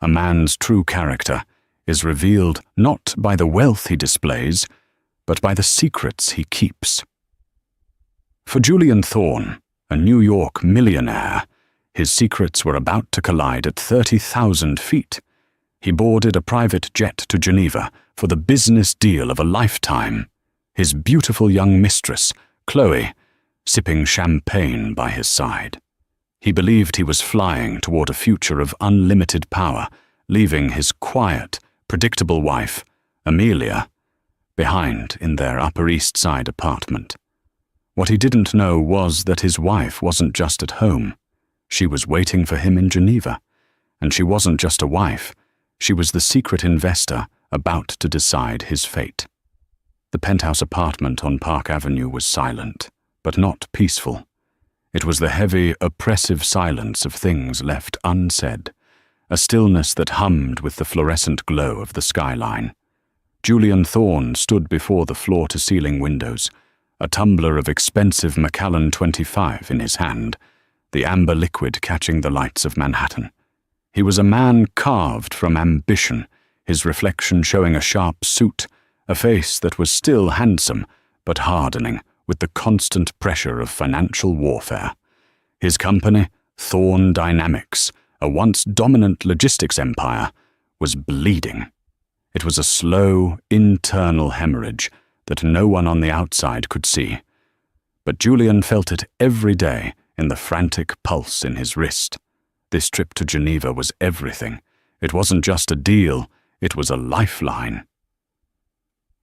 A man's true character is revealed not by the wealth he displays, but by the secrets he keeps. For Julian Thorne, a New York millionaire, his secrets were about to collide at 30,000 feet. He boarded a private jet to Geneva for the business deal of a lifetime, his beautiful young mistress, Chloe, sipping champagne by his side. He believed he was flying toward a future of unlimited power, leaving his quiet, predictable wife, Amelia, behind in their Upper East Side apartment. What he didn't know was that his wife wasn't just at home. She was waiting for him in Geneva, and she wasn't just a wife, she was the secret investor about to decide his fate. The penthouse apartment on Park Avenue was silent, but not peaceful. It was the heavy, oppressive silence of things left unsaid, a stillness that hummed with the fluorescent glow of the skyline. Julian Thorne stood before the floor-to-ceiling windows, a tumbler of expensive Macallan 25 in his hand, the amber liquid catching the lights of Manhattan. He was a man carved from ambition, his reflection showing a sharp suit, a face that was still handsome, but hardening with the constant pressure of financial warfare. His company, Thorne Dynamics, a once dominant logistics empire, was bleeding. It was a slow, internal hemorrhage that no one on the outside could see. But Julian felt it every day in the frantic pulse in his wrist. This trip to Geneva was everything. It wasn't just a deal, it was a lifeline.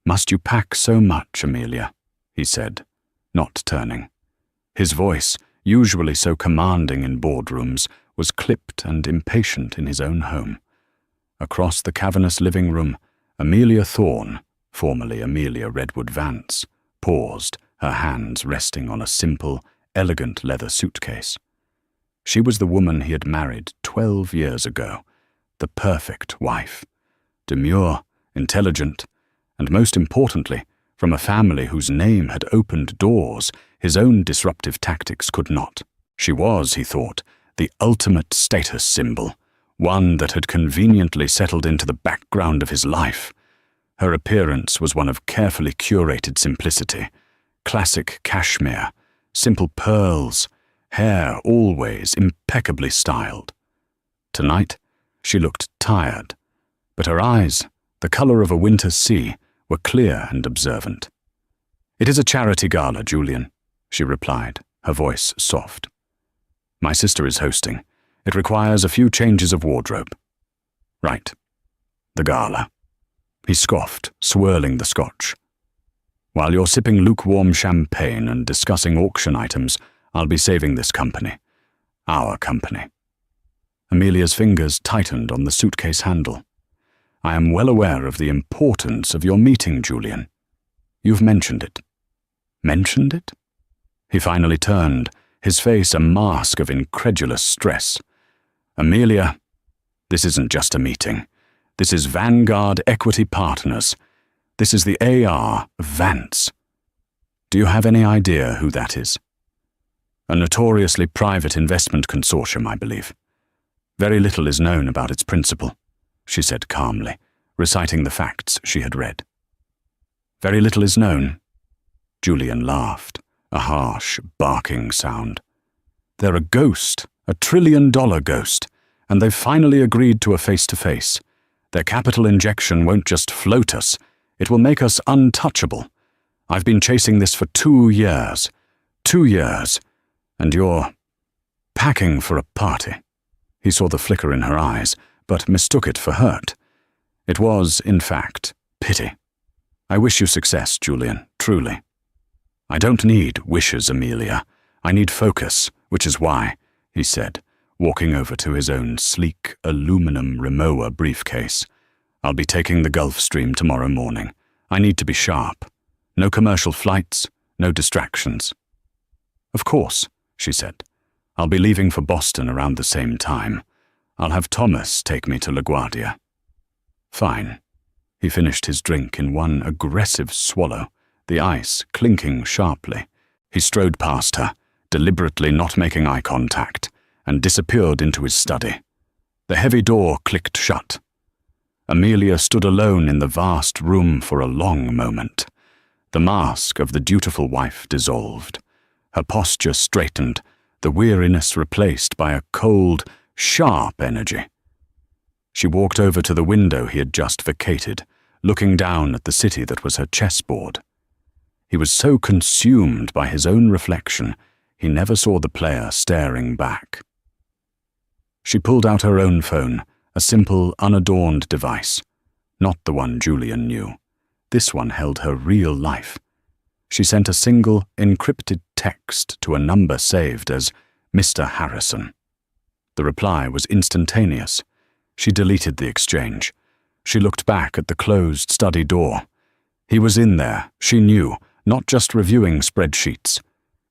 "Must you pack so much, Amelia?" he said, not turning. His voice, usually so commanding in boardrooms, was clipped and impatient in his own home. Across the cavernous living room, Amelia Thorne, formerly Amelia Redwood Vance, paused, her hands resting on a simple, elegant leather suitcase. She was the woman he had married 12 years ago, the perfect wife. Demure, intelligent, and most importantly, from a family whose name had opened doors his own disruptive tactics could not. She was, he thought, the ultimate status symbol, one that had conveniently settled into the background of his life. Her appearance was one of carefully curated simplicity, classic cashmere, simple pearls, hair always impeccably styled. Tonight, she looked tired, but her eyes, the color of a winter sea, were clear and observant. "It is a charity gala, Julian," she replied, her voice soft. "My sister is hosting. It requires a few changes of wardrobe." "Right. The gala." He scoffed, swirling the scotch. "While you're sipping lukewarm champagne and discussing auction items, I'll be saving this company. Our company." Amelia's fingers tightened on the suitcase handle. "I am well aware of the importance of your meeting, Julian. You've mentioned it." "Mentioned it?" He finally turned, his face a mask of incredulous stress. "Amelia, this isn't just a meeting. This is Vanguard Equity Partners. This is the AR of Vance. Do you have any idea who that is?" "A notoriously private investment consortium, I believe. Very little is known about its principal," she said calmly, reciting the facts she had read. "Very little is known?" Julian laughed, a harsh, barking sound. "They're a ghost, a $1 trillion ghost, and they've finally agreed to a face-to-face. Their capital injection won't just float us, it will make us untouchable. I've been chasing this for 2 years. 2 years. And you're packing for a party." He saw the flicker in her eyes, but mistook it for hurt. It was, in fact, pity. "I wish you success, Julian, truly." "I don't need wishes, Amelia. I need focus, which is why," he said, walking over to his own sleek aluminum Rimowa briefcase. "I'll be taking the Gulf Stream tomorrow morning. I need to be sharp. No commercial flights, no distractions." "Of course," she said. "I'll be leaving for Boston around the same time. I'll have Thomas take me to LaGuardia." "Fine." He finished his drink in one aggressive swallow, the ice clinking sharply. He strode past her, deliberately not making eye contact, and disappeared into his study. The heavy door clicked shut. Amelia stood alone in the vast room for a long moment. The mask of the dutiful wife dissolved. Her posture straightened, the weariness replaced by a cold, sharp energy. She walked over to the window he had just vacated, looking down at the city that was her chessboard. He was so consumed by his own reflection, he never saw the player staring back. She pulled out her own phone, a simple, unadorned device. Not the one Julian knew. This one held her real life. She sent a single, encrypted text to a number saved as Mr. Harrison. The reply was instantaneous. She deleted the exchange. She looked back at the closed study door. He was in there, she knew, not just reviewing spreadsheets.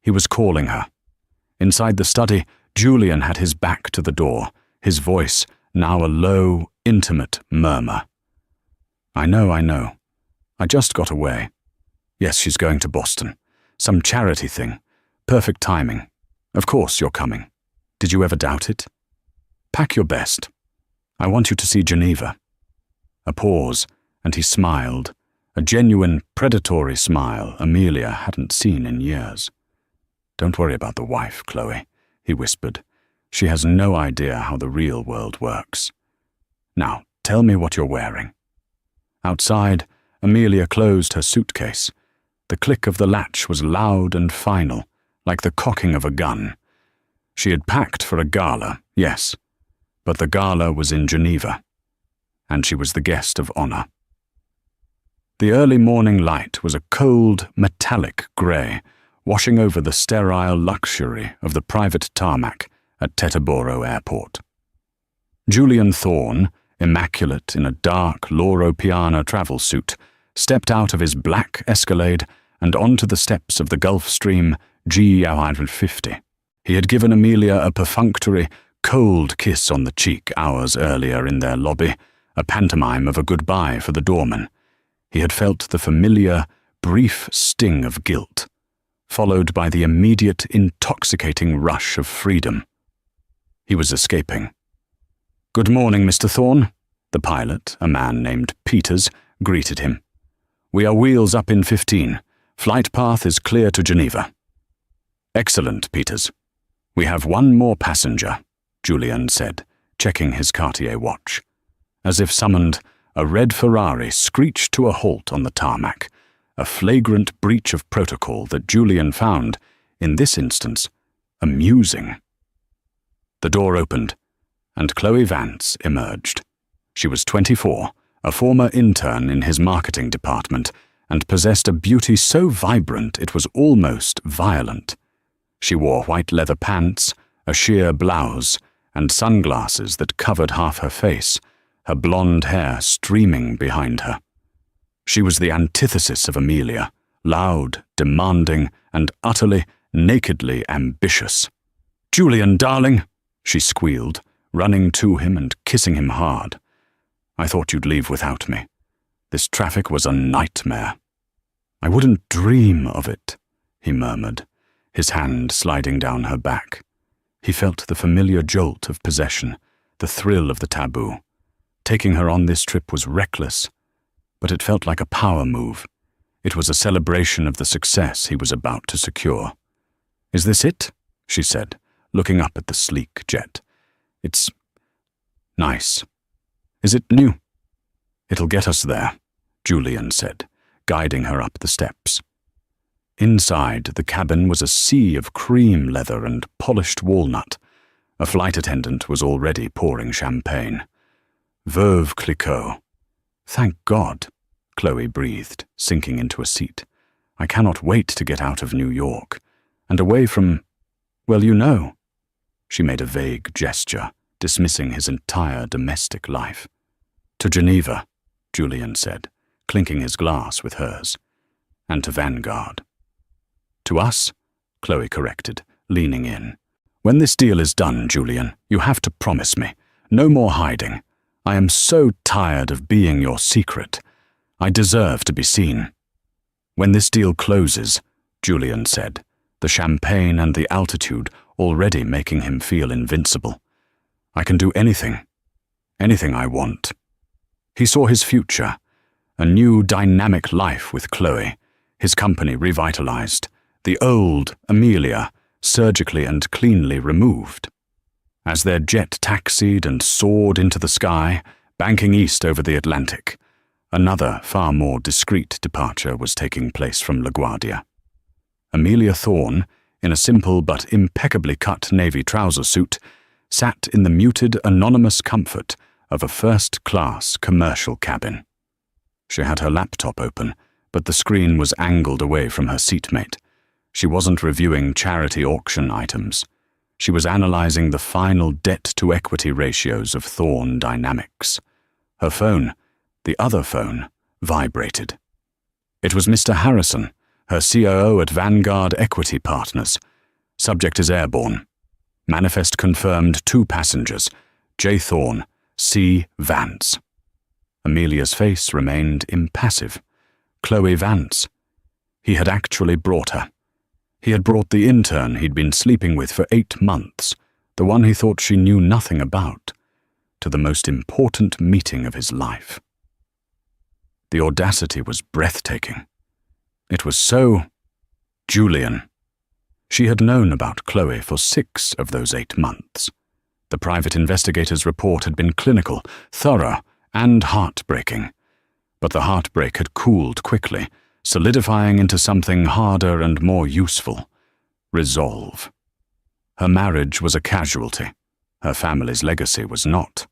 He was calling her. Inside the study, Julian had his back to the door, his voice now a low, intimate murmur. I know. I just got away. Yes, she's going to Boston. Some charity thing. Perfect timing. Of course you're coming. Did you ever doubt it? Pack your best. I want you to see Geneva. A pause, and he smiled, a genuine, predatory smile Amelia hadn't seen in years. Don't worry about the wife, Chloe, he whispered. She has no idea how the real world works. Now, tell me what you're wearing. Outside, Amelia closed her suitcase. The click of the latch was loud and final, like the cocking of a gun. She had packed for a gala, yes, but the gala was in Geneva, and she was the guest of honor. The early morning light was a cold, metallic grey, washing over the sterile luxury of the private tarmac at Teterboro Airport. Julian Thorne, immaculate in a dark Loro Piana travel suit, stepped out of his black Escalade and onto the steps of the Gulfstream G150. He had given Amelia a perfunctory, cold kiss on the cheek hours earlier in their lobby, a pantomime of a goodbye for the doorman. He had felt the familiar, brief sting of guilt, followed by the immediate, intoxicating rush of freedom. He was escaping. "Good morning, Mr. Thorne," the pilot, a man named Peters, greeted him. "We are wheels up in 15. Flight path is clear to Geneva." "Excellent, Peters. We have one more passenger," Julian said, checking his Cartier watch. As if summoned, a red Ferrari screeched to a halt on the tarmac, a flagrant breach of protocol that Julian found, in this instance, amusing. The door opened, and Chloe Vance emerged. She was 24, a former intern in his marketing department, and possessed a beauty so vibrant it was almost violent. She wore white leather pants, a sheer blouse, and sunglasses that covered half her face, her blonde hair streaming behind her. She was the antithesis of Amelia, loud, demanding, and utterly, nakedly ambitious. "Julian, darling," she squealed, running to him and kissing him hard. "I thought you'd leave without me. This traffic was a nightmare." "I wouldn't dream of it," he murmured, his hand sliding down her back. He felt the familiar jolt of possession, the thrill of the taboo. Taking her on this trip was reckless, but it felt like a power move. It was a celebration of the success he was about to secure. "Is this it?" she said, looking up at the sleek jet. "It's nice. Is it new?" "It'll get us there," Julian said, guiding her up the steps. Inside, the cabin was a sea of cream leather and polished walnut. A flight attendant was already pouring champagne. Veuve Clicquot. "Thank God," Chloe breathed, sinking into a seat. "I cannot wait to get out of New York, and away from, well, you know." She made a vague gesture, dismissing his entire domestic life. "To Geneva," Julian said, clinking his glass with hers. "And to Vanguard." "To us," Chloe corrected, leaning in. "When this deal is done, Julian, you have to promise me. No more hiding. I am so tired of being your secret. I deserve to be seen." "When this deal closes," Julian said, the champagne and the altitude already making him feel invincible. "I can do anything. anything I want. He saw his future, a new dynamic life with Chloe, his company revitalized, the old Amelia surgically and cleanly removed. As their jet taxied and soared into the sky, banking east over the Atlantic, another far more discreet departure was taking place from LaGuardia. Amelia Thorne, in a simple but impeccably cut navy trouser suit, sat in the muted, anonymous comfort of a first-class commercial cabin. She had her laptop open, but the screen was angled away from her seatmate. She wasn't reviewing charity auction items. She was analyzing the final debt-to-equity ratios of Thorne Dynamics. Her phone, the other phone, vibrated. It was Mr. Harrison, her COO at Vanguard Equity Partners. Subject is airborne. Manifest confirmed 2 passengers, J. Thorne, C. Vance. Amelia's face remained impassive. Chloe Vance. He had actually brought her. He had brought the intern he'd been sleeping with for 8 months, the one he thought she knew nothing about, to the most important meeting of his life. The audacity was breathtaking. It was so Julian. She had known about Chloe for 6 of those 8 months. The private investigator's report had been clinical, thorough, and heartbreaking. But the heartbreak had cooled quickly, solidifying into something harder and more useful: resolve. Her marriage was a casualty. Her family's legacy was not.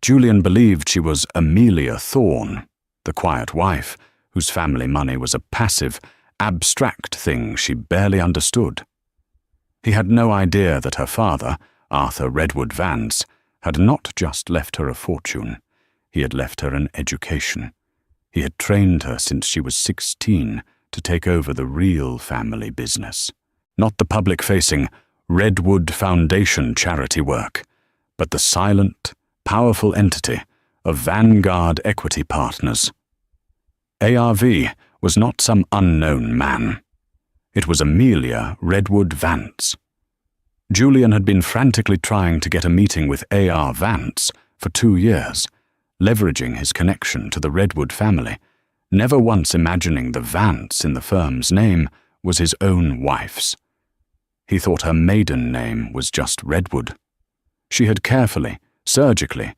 Julian believed she was Amelia Thorne, the quiet wife whose family money was a passive, abstract thing she barely understood. He had no idea that her father, Arthur Redwood Vance, had not just left her a fortune. He had left her an education. He had trained her since she was 16 to take over the real family business. Not the public-facing Redwood Foundation charity work, but the silent, powerful entity of Vanguard Equity Partners. ARV was not some unknown man. It was Amelia Redwood Vance. Julian had been frantically trying to get a meeting with A.R. Vance for 2 years, leveraging his connection to the Redwood family, never once imagining the Vance in the firm's name was his own wife's. He thought her maiden name was just Redwood. She had carefully, surgically,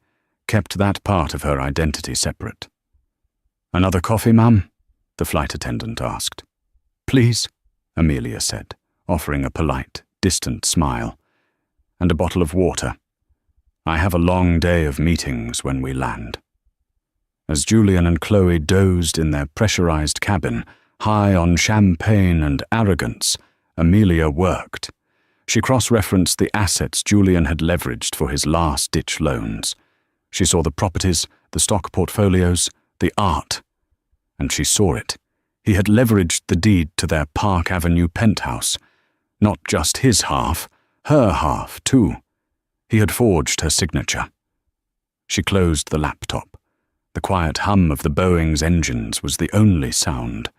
kept that part of her identity separate. "Another coffee, ma'am?" the flight attendant asked. "Please," Amelia said, offering a polite, distant smile. "And a bottle of water. I have a long day of meetings when we land." As Julian and Chloe dozed in their pressurized cabin, high on champagne and arrogance, Amelia worked. She cross-referenced the assets Julian had leveraged for his last-ditch loans. She saw the properties, the stock portfolios, the art. And she saw it. He had leveraged the deed to their Park Avenue penthouse. Not just his half, her half, too. He had forged her signature. She closed the laptop. The quiet hum of the Boeing's engines was the only sound.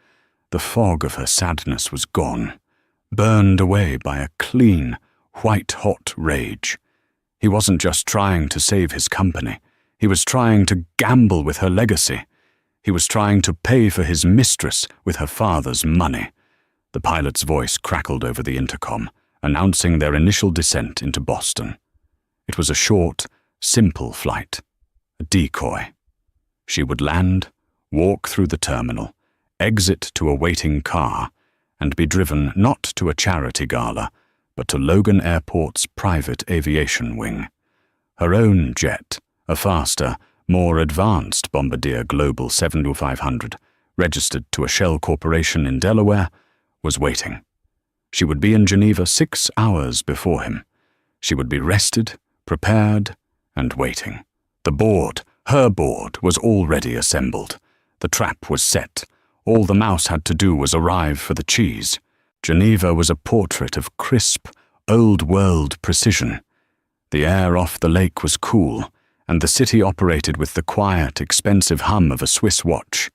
The fog of her sadness was gone, burned away by a clean, white-hot rage. He wasn't just trying to save his company. He was trying to gamble with her legacy. He was trying to pay for his mistress with her father's money. The pilot's voice crackled over the intercom, announcing their initial descent into Boston. It was a short, simple flight, a decoy. She would land, walk through the terminal, exit to a waiting car, and be driven not to a charity gala, but to Logan Airport's private aviation wing. Her own jet, a faster, more advanced Bombardier Global 7500, registered to a Shell corporation in Delaware, was waiting. She would be in Geneva 6 hours before him. She would be rested, prepared, and waiting. The board, her board, was already assembled. The trap was set. All the mouse had to do was arrive for the cheese. Geneva was a portrait of crisp, old-world precision. The air off the lake was cool, and the city operated with the quiet, expensive hum of a Swiss watch.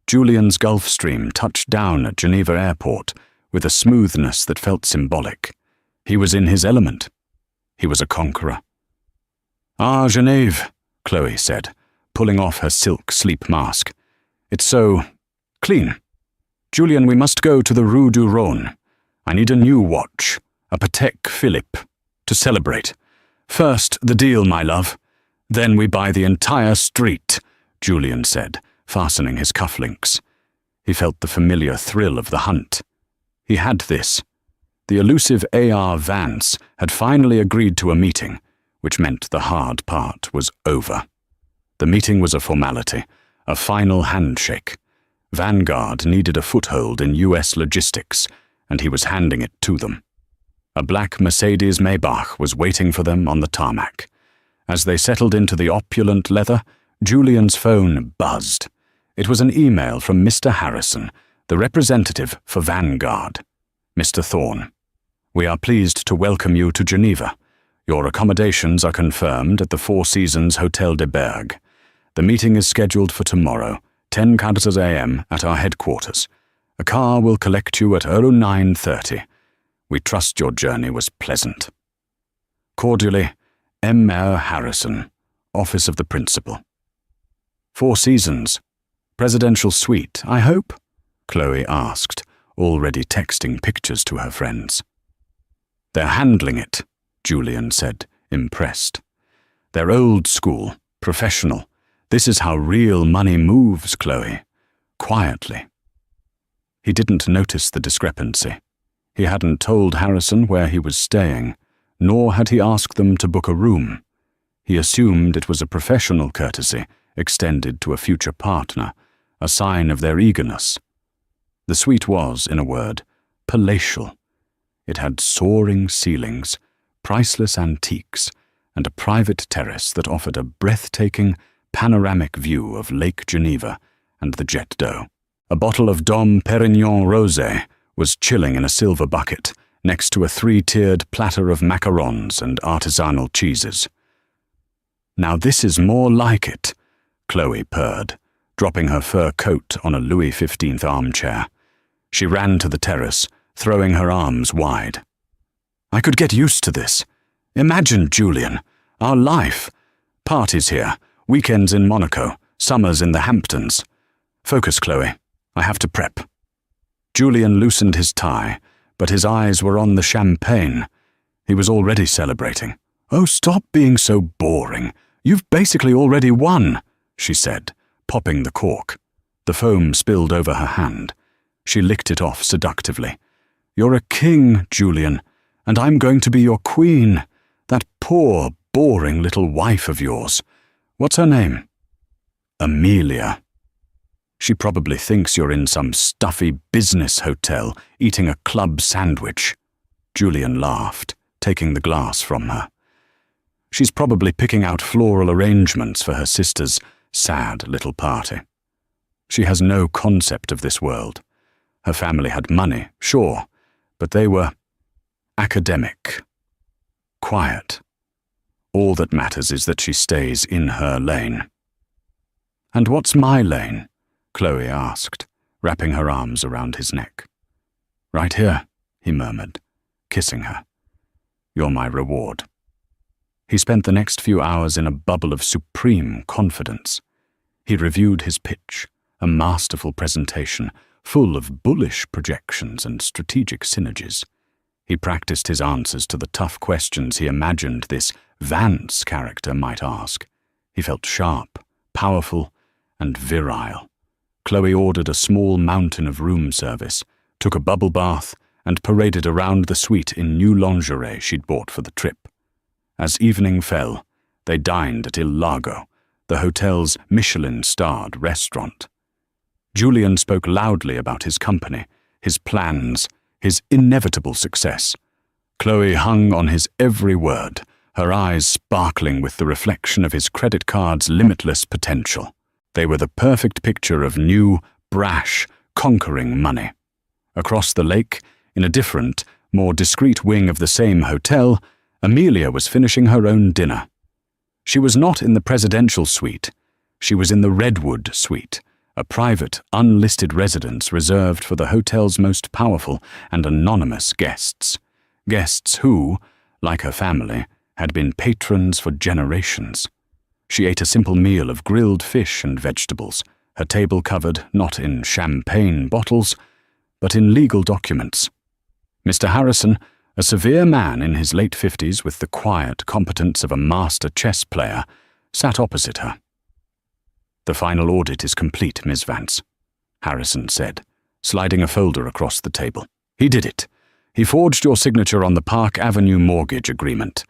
Julian's Gulfstream touched down at Geneva Airport with a smoothness that felt symbolic. He was in his element. He was a conqueror. "Ah, Genève," Chloe said, pulling off her silk sleep mask. "It's so clean. Julian, we must go to the Rue du Rhône. I need a new watch, a Patek Philippe, to celebrate. First, the deal, my love. Then we buy the entire street," Julian said, fastening his cufflinks. He felt the familiar thrill of the hunt. He had this. The elusive A.R. Vance had finally agreed to a meeting, which meant the hard part was over. The meeting was a formality, a final handshake. Vanguard needed a foothold in U.S. logistics, and he was handing it to them. A black Mercedes Maybach was waiting for them on the tarmac. As they settled into the opulent leather, Julian's phone buzzed. It was an email from Mr. Harrison, the representative for Vanguard. "Mr. Thorne, we are pleased to welcome you to Geneva. Your accommodations are confirmed at the Four Seasons Hotel de Bergue. The meeting is scheduled for tomorrow, 10:00 a.m. at our headquarters. A car will collect you at 09:30. We trust your journey was pleasant. Cordially, M. R. Harrison, Office of the Principal." "Four Seasons. Presidential suite, I hope?" Chloe asked, already texting pictures to her friends. "They're handling it," Julian said, impressed. "They're old school, professional. This is how real money moves, Chloe. Quietly." He didn't notice the discrepancy. He hadn't told Harrison where he was staying, nor had he asked them to book a room. He assumed it was a professional courtesy extended to a future partner, a sign of their eagerness. The suite was, in a word, palatial. It had soaring ceilings, priceless antiques, and a private terrace that offered a breathtaking, panoramic view of Lake Geneva and the Jet d'Eau. A bottle of Dom Pérignon Rosé was chilling in a silver bucket next to a 3-tiered platter of macarons and artisanal cheeses. "Now this is more like it," Chloe purred, dropping her fur coat on a Louis XV armchair. She ran to the terrace, throwing her arms wide. "I could get used to this. Imagine, Julian, our life. Parties here, weekends in Monaco, summers in the Hamptons. Focus, Chloe. I have to prep." Julian loosened his tie, but his eyes were on the champagne. He was already celebrating. "Oh, stop being so boring. You've basically already won," she said, popping the cork. The foam spilled over her hand. She licked it off seductively. "You're a king, Julian, and I'm going to be your queen. That poor, boring little wife of yours. What's her name?" "Amelia." "She probably thinks you're in some stuffy business hotel eating a club sandwich." Julian laughed, taking the glass from her. "She's probably picking out floral arrangements for her sister's sad little party. She has no concept of this world. Her family had money, sure, but they were academic, quiet. All that matters is that she stays in her lane." "And what's my lane?" Chloe asked, wrapping her arms around his neck. "Right here," he murmured, kissing her. "You're my reward." He spent the next few hours in a bubble of supreme confidence. He reviewed his pitch, a masterful presentation, full of bullish projections and strategic synergies. He practiced his answers to the tough questions he imagined this Vance character might ask. He felt sharp, powerful, and virile. Chloe ordered a small mountain of room service, took a bubble bath, and paraded around the suite in new lingerie she'd bought for the trip. As evening fell, they dined at Il Lago, the hotel's Michelin-starred restaurant. Julian spoke loudly about his company, his plans, his inevitable success. Chloe hung on his every word, her eyes sparkling with the reflection of his credit card's limitless potential. They were the perfect picture of new, brash, conquering money. Across the lake, in a different, more discreet wing of the same hotel, Amelia was finishing her own dinner. She was not in the presidential suite. She was in the Redwood suite, a private, unlisted residence reserved for the hotel's most powerful and anonymous guests. Guests who, like her family, had been patrons for generations. She ate a simple meal of grilled fish and vegetables, her table covered not in champagne bottles, but in legal documents. Mr. Harrison, a severe man in his late 50s with the quiet competence of a master chess player, sat opposite her. "The final audit is complete, Miss Vance," Harrison said, sliding a folder across the table. "He did it. He forged your signature on the Park Avenue mortgage agreement.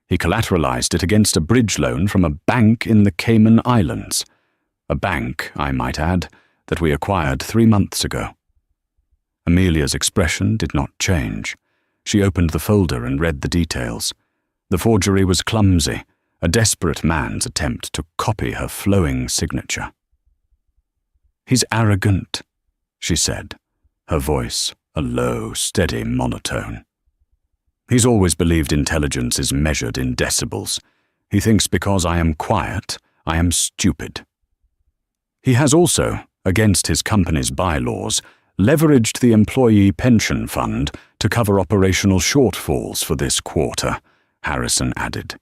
He collateralized it against a bridge loan from a bank in the Cayman Islands. A bank, I might add, that we acquired 3 months ago." Amelia's expression did not change. She opened the folder and read the details. The forgery was clumsy, a desperate man's attempt to copy her flowing signature. "He's arrogant," she said, her voice a low, steady monotone. "He's always believed intelligence is measured in decibels. He thinks because I am quiet, I am stupid. He has also, against his company's bylaws, leveraged the employee pension fund to cover operational shortfalls for this quarter," Harrison added.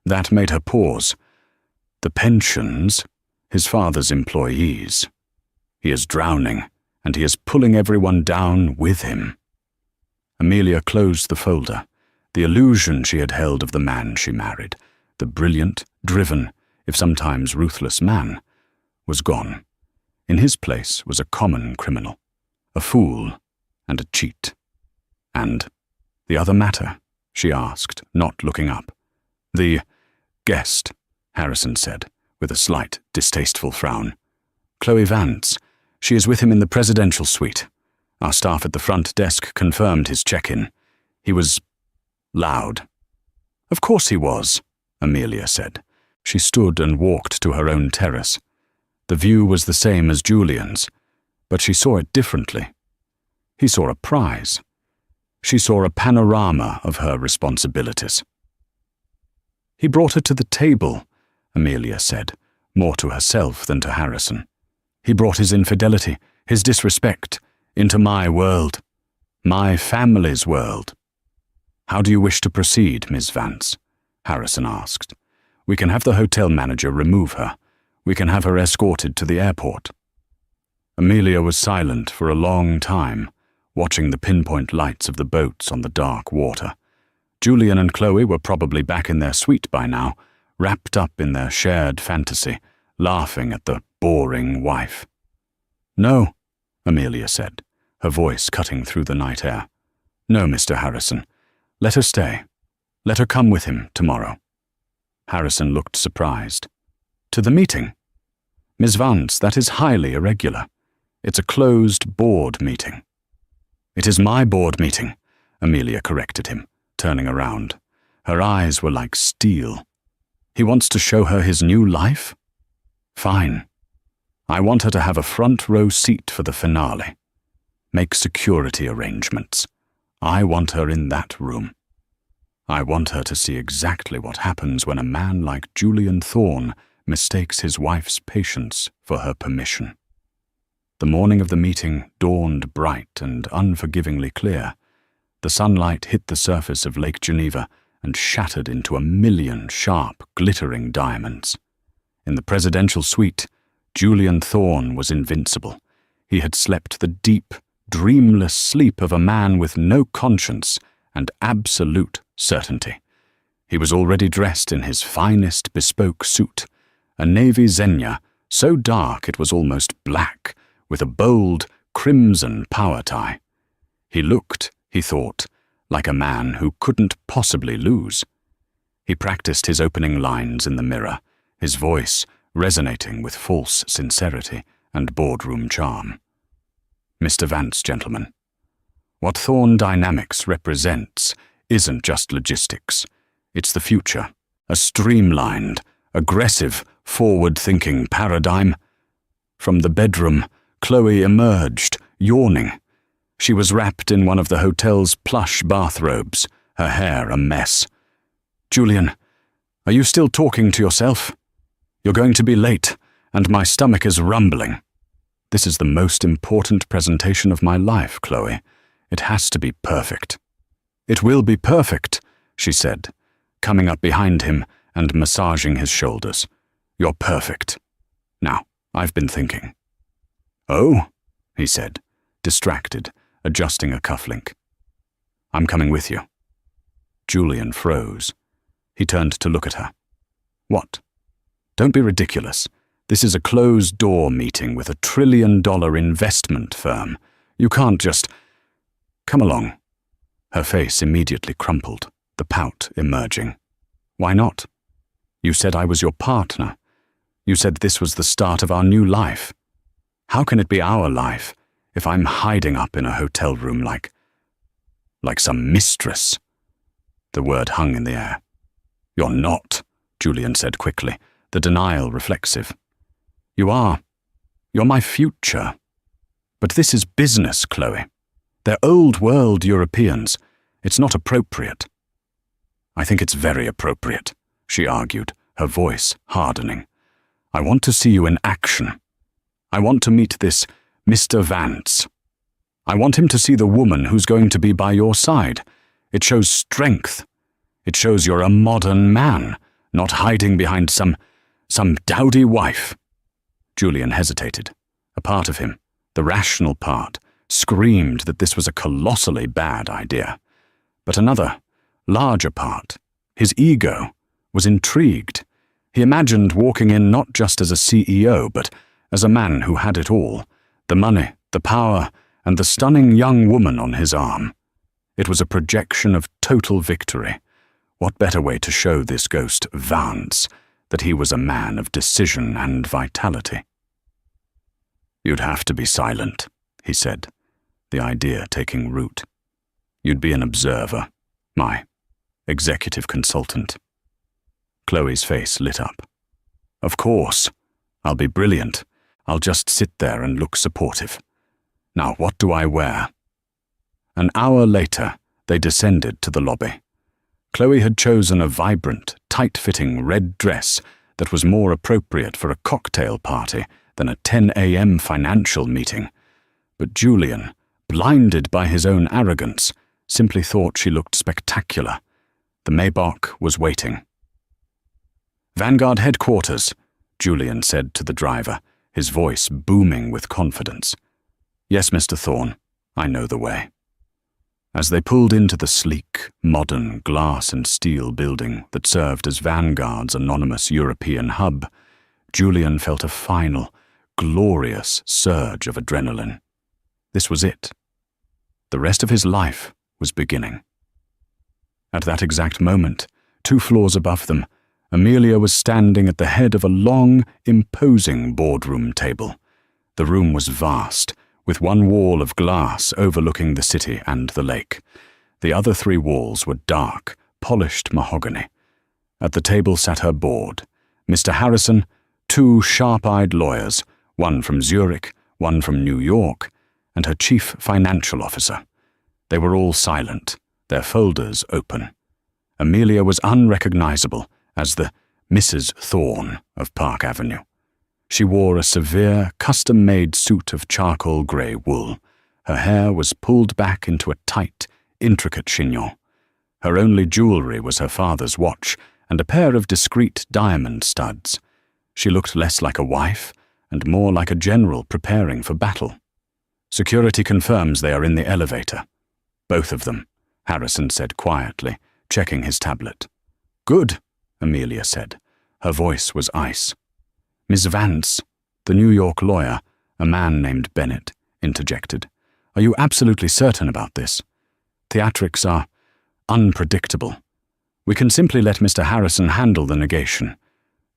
That made her pause. "The pensions, his father's employees. He is drowning, and he is pulling everyone down with him." Amelia closed the folder. The illusion she had held of the man she married, the brilliant, driven, if sometimes ruthless man, was gone. In his place was a common criminal, a fool and a cheat. "And the other matter?" she asked, not looking up. "The guest," Harrison said, with a slight, distasteful frown. "Chloe Vance. She is with him in the presidential suite. Our staff at the front desk confirmed his check-in. He was loud." "Of course he was," Amelia said. She stood and walked to her own terrace. The view was the same as Julian's, but she saw it differently. He saw a prize. She saw a panorama of her responsibilities. "He brought her to the table," Amelia said, more to herself than to Harrison. "He brought his infidelity, his disrespect, into my world, my family's world." "How do you wish to proceed, Miss Vance?" Harrison asked. "We can have the hotel manager remove her. We can have her escorted to the airport." Amelia was silent for a long time, watching the pinpoint lights of the boats on the dark water. Julian and Chloe were probably back in their suite by now, wrapped up in their shared fantasy, laughing at the boring wife. "No," Amelia said, her voice cutting through the night air. "No, Mr. Harrison. Let her stay. Let her come with him tomorrow." Harrison looked surprised. "To the meeting?" "Miss Vance, that is highly irregular. It's a closed board meeting." "It is my board meeting," Amelia corrected him, turning around. Her eyes were like steel. "He wants to show her his new life? Fine. I want her to have a front row seat for the finale. Make security arrangements. I want her in that room. I want her to see exactly what happens when a man like Julian Thorne mistakes his wife's patience for her permission." The morning of the meeting dawned bright and unforgivingly clear. The sunlight hit the surface of Lake Geneva and shattered into 1,000,000 sharp, glittering diamonds. In the presidential suite, Julian Thorne was invincible. He had slept the deep, dreamless sleep of a man with no conscience and absolute certainty. He was already dressed in his finest bespoke suit, a navy zenja, so dark it was almost black, with a bold, crimson power tie. He looked, he thought, like a man who couldn't possibly lose. He practiced his opening lines in the mirror, his voice resonating with false sincerity and boardroom charm. "Mr. Vance, gentlemen, what Thorne Dynamics represents isn't just logistics. It's the future, a streamlined, aggressive, forward-thinking paradigm." From the bedroom, Chloe emerged, yawning. She was wrapped in one of the hotel's plush bathrobes, her hair a mess. "Julian, are you still talking to yourself? You're going to be late, and my stomach is rumbling. This is the most important presentation of my life, Chloe. It has to be perfect." "It will be perfect," she said. coming up behind him and massaging his shoulders. "You're perfect. Now, I've been thinking." "Oh?" he said, distracted, adjusting a cufflink. "I'm coming with you." Julian froze. He turned to look at her. "What? Don't be ridiculous. This is a closed-door meeting with a $1 trillion investment firm. You can't just—" "Come along." Her face immediately crumpled, the pout emerging. "Why not? You said I was your partner. You said this was the start of our new life. How can it be our life if I'm hiding up in a hotel room like some mistress?" The word hung in the air. "You're not," Julian said quickly, the denial reflexive. "You are. You're my future. But this is business, Chloe. They're old-world Europeans. It's not appropriate." "I think it's very appropriate," she argued, her voice hardening. "I want to see you in action. I want to meet this Mr. Vance. I want him to see the woman who's going to be by your side. It shows strength. It shows you're a modern man, not hiding behind some dowdy wife." Julian hesitated. A part of him, the rational part, screamed that this was a colossally bad idea. But another, larger part, his ego, was intrigued. He imagined walking in not just as a CEO, but as a man who had it all, the money, the power, and the stunning young woman on his arm. It was a projection of total victory. What better way to show this ghost Vance that he was a man of decision and vitality? "You'd have to be silent," he said, the idea taking root. "You'd be an observer, my executive consultant." Chloe's face lit up. "Of course. I'll be brilliant. I'll just sit there and look supportive. Now, what do I wear?" An hour later, they descended to the lobby. Chloe had chosen a vibrant, tight-fitting red dress that was more appropriate for a cocktail party than a 10 a.m. financial meeting. But Julian, blinded by his own arrogance, simply thought she looked spectacular. The Maybach was waiting. "Vanguard headquarters," Julian said to the driver, his voice booming with confidence. "Yes, Mr. Thorne, I know the way." As they pulled into the sleek, modern glass and steel building that served as Vanguard's anonymous European hub, Julian felt a final, glorious surge of adrenaline. This was it. The rest of his life was beginning. At that exact moment, 2 floors above them, Amelia was standing at the head of a long, imposing boardroom table. The room was vast, with one wall of glass overlooking the city and the lake. The other 3 walls were dark, polished mahogany. At the table sat her board, Mr. Harrison, 2 sharp-eyed lawyers, one from Zurich, one from New York, and her chief financial officer. They were all silent, their folders open. Amelia was unrecognizable as the Mrs. Thorne of Park Avenue. She wore a severe, custom-made suit of charcoal grey wool. Her hair was pulled back into a tight, intricate chignon. Her only jewellery was her father's watch and a pair of discreet diamond studs. She looked less like a wife and more like a general preparing for battle. "Security confirms they are in the elevator." "Both of them," Harrison said quietly, checking his tablet. "Good," Amelia said. Her voice was ice. "Miss Vance," the New York lawyer, a man named Bennett, interjected. "Are you absolutely certain about this? Theatrics are unpredictable. We can simply let Mr. Harrison handle the negation.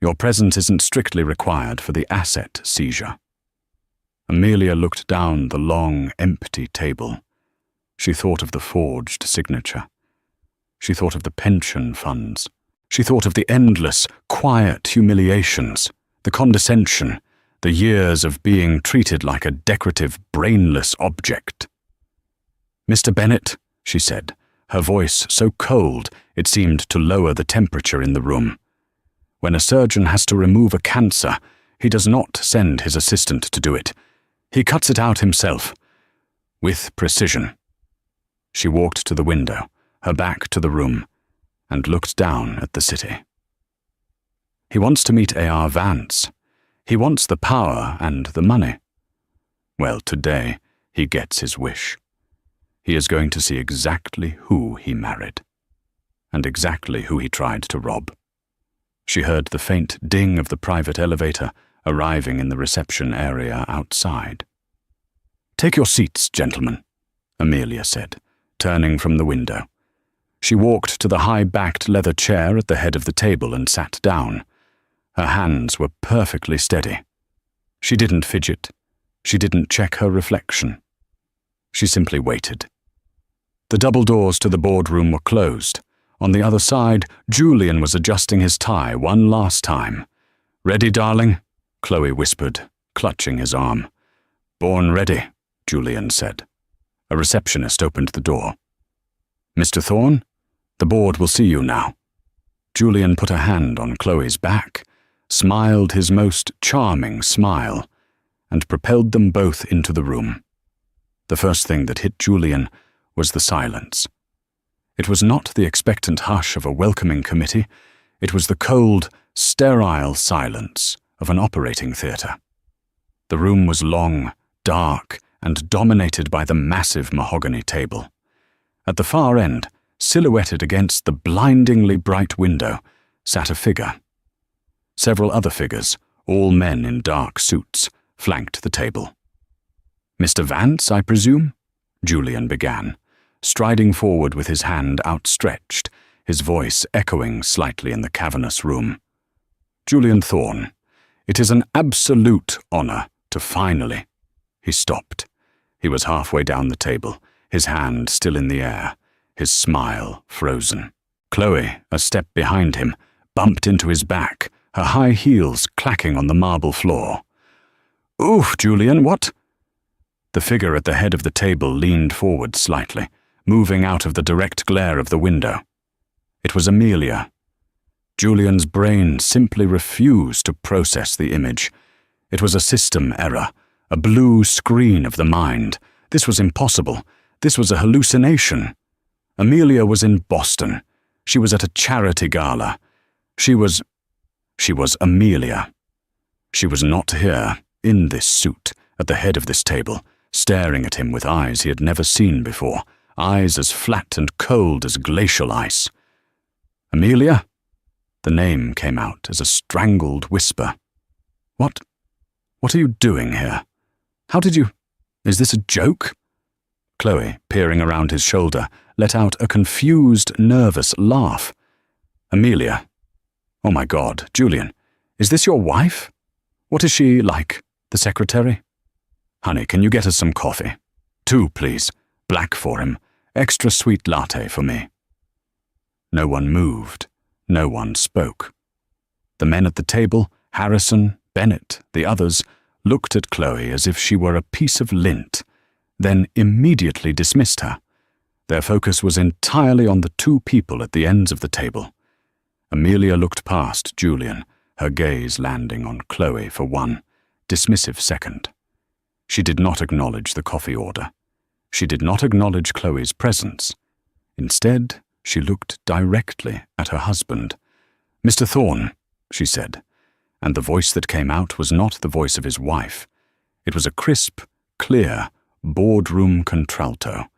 Your presence isn't strictly required for the asset seizure." Amelia looked down the long, empty table. She thought of the forged signature. She thought of the pension funds. She thought of the endless, quiet humiliations, the condescension, the years of being treated like a decorative, brainless object. "Mr. Bennett," she said, her voice so cold it seemed to lower the temperature in the room. "When a surgeon has to remove a cancer, he does not send his assistant to do it. He cuts it out himself, with precision." She walked to the window, her back to the room, and looked down at the city. He wants to meet A.R. Vance. He wants the power and the money. Well, today he gets his wish. He is going to see exactly who he married, and exactly who he tried to rob. She heard the faint ding of the private elevator arriving in the reception area outside. "Take your seats, gentlemen," Amelia said, turning from the window. She walked to the high-backed leather chair at the head of the table and sat down. Her hands were perfectly steady. She didn't fidget. She didn't check her reflection. She simply waited. The double doors to the boardroom were closed. On the other side, Julian was adjusting his tie one last time. "Ready, darling?" Chloe whispered, clutching his arm. "Born ready," Julian said. A receptionist opened the door. "Mr. Thorne, the board will see you now." Julian put a hand on Chloe's back, smiled his most charming smile, and propelled them both into the room. The first thing that hit Julian was the silence. It was not the expectant hush of a welcoming committee. It was the cold, sterile silence of an operating theatre. The room was long, dark, and dominated by the massive mahogany table. At the far end, silhouetted against the blindingly bright window, sat a figure. Several other figures, all men in dark suits, flanked the table. "Mr. Vance, I presume?" Julian began, striding forward with his hand outstretched, his voice echoing slightly in the cavernous room. "Julian Thorne, it is an absolute honor to finally—" He stopped. He was halfway down the table, his hand still in the air, his smile frozen. Chloe, a step behind him, bumped into his back, her high heels clacking on the marble floor. "Oof, Julian, what?" The figure at the head of the table leaned forward slightly, moving out of the direct glare of the window. It was Amelia. Julian's brain simply refused to process the image. It was a system error, a blue screen of the mind. This was impossible. This was a hallucination. Amelia was in Boston. She was at a charity gala. She was Amelia. She was not here, in this suit, at the head of this table, staring at him with eyes he had never seen before, eyes as flat and cold as glacial ice. "Amelia?" The name came out as a strangled whisper. What are you doing here? How did you— Is this a joke?" Chloe, peering around his shoulder, let out a confused, nervous laugh. "Amelia? Oh my God, Julian, is this your wife? What is she like, the secretary? Honey, can you get us some coffee? 2, please. Black for him. Extra sweet latte for me." No one moved. No one spoke. The men at the table, Harrison, Bennett, the others, looked at Chloe as if she were a piece of lint, then immediately dismissed her. Their focus was entirely on the 2 people at the ends of the table. Amelia looked past Julian, her gaze landing on Chloe for one dismissive second. She did not acknowledge the coffee order. She did not acknowledge Chloe's presence. Instead, she looked directly at her husband. "Mr. Thorne," she said, and the voice that came out was not the voice of his wife. It was a crisp, clear, boardroom contralto,